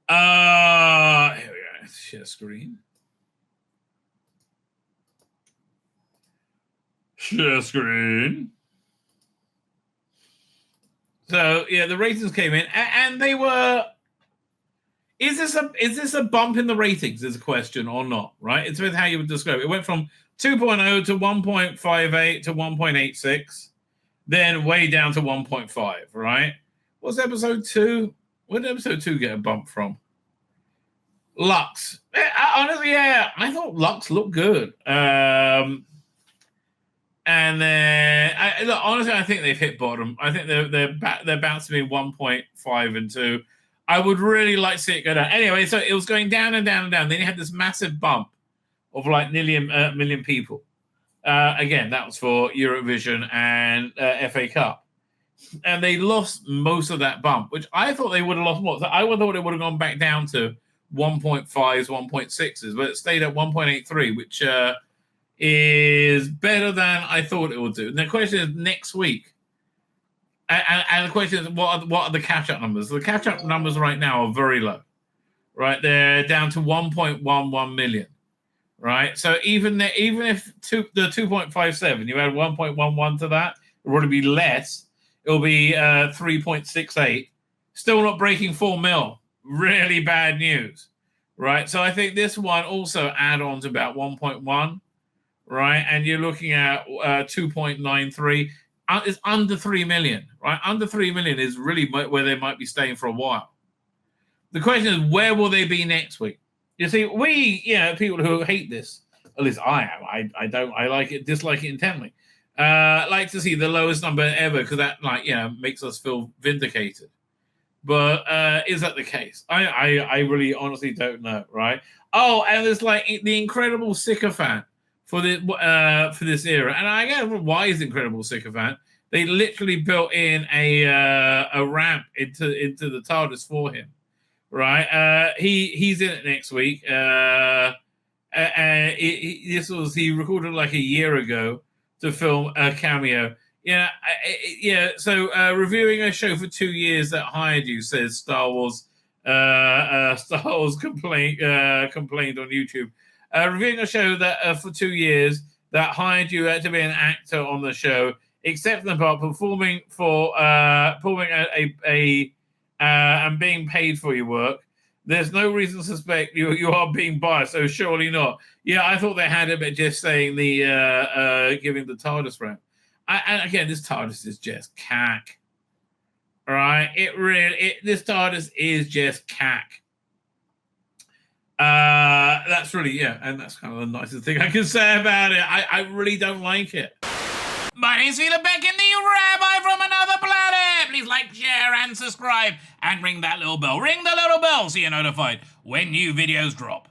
Here we go. Share screen. Share screen. So yeah, the ratings came in, and they were. Is this a bump in the ratings? Is a question or not? Right. It's with how you would describe it. It went from 2.0 to 1.58 to 1.86, then way down to 1.5. Right. What's episode 2? Where did episode 2 get a bump from? Lux. Honestly, yeah, I thought Lux looked good. And then, honestly, I think they've hit bottom. I think they're bouncing in 1.5 and 2. I would really like to see it go down. Anyway, so it was going down and down and down. Then you had this massive bump of like nearly a million people. Again, that was for Eurovision and FA Cup. And they lost most of that bump, which I thought they would have lost more. So I would have thought it would have gone back down to 1.5s, 1.6s, but it stayed at 1.83, which is better than I thought it would do. And the question is next week. And the question is, what are the catch-up numbers? The catch-up numbers right now are very low, right? They're down to 1.11 million, right? So even if the 2.57, you add 1.11 to that, it would be less. It'll be 3.68. Still not breaking 4 mil. Really bad news, right? So I think this one also add on to about 1.1, right? And you're looking at 2.93. It's under 3 million, right? Under 3 million is really where they might be staying for a while. The question is, where will they be next week? You see, people who hate this, at least I am. I like it, dislike it intently. Like to see the lowest number ever because that, makes us feel vindicated. But is that the case? I really honestly don't know, right? Oh, and there's like the incredible sycophant for this era, and I get why is incredible sycophant. They literally built in a ramp into the TARDIS for him, right? He's in it next week. He recorded like a year ago to film a cameo. So reviewing a show for 2 years that hired you, says Star Wars. Star Wars complained on YouTube. Reviewing a show that for 2 years that hired you to be an actor on the show, except the part performing and being paid for your work. There's no reason to suspect you are being biased, so surely not. Yeah, I thought they had it, but just saying the giving the TARDIS ramp. And again, this TARDIS is just cack. All right, this TARDIS is just cack. That's really, and that's kind of the nicest thing I can say about it. I really don't like it. My name's Tzvi Lebetkin, the Rabbi from another planet. Please like, share, and subscribe, and ring that little bell. Ring the little bell so you're notified when new videos drop.